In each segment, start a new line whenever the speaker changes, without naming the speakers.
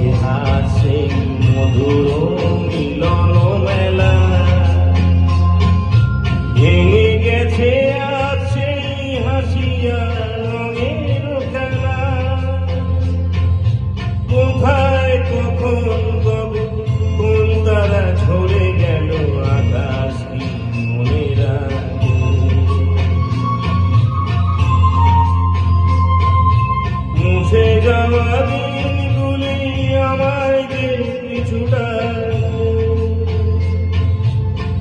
ইতিহাস সেই মধুর মিলন মেলা ভেঙে গেছে আজ সেই হাসিয়া রঙের খেলা। কোথায় কখন কবে কোন তারা ঝরে গেল আকাশ কি মনে রাখে। মুছে যাওয়া দিনগুলি আমায় যে কিছুটা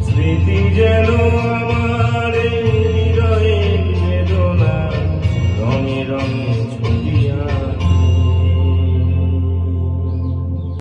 স্মৃতি যেন আমার হৃদয়ে বেদনা রঙে রঙে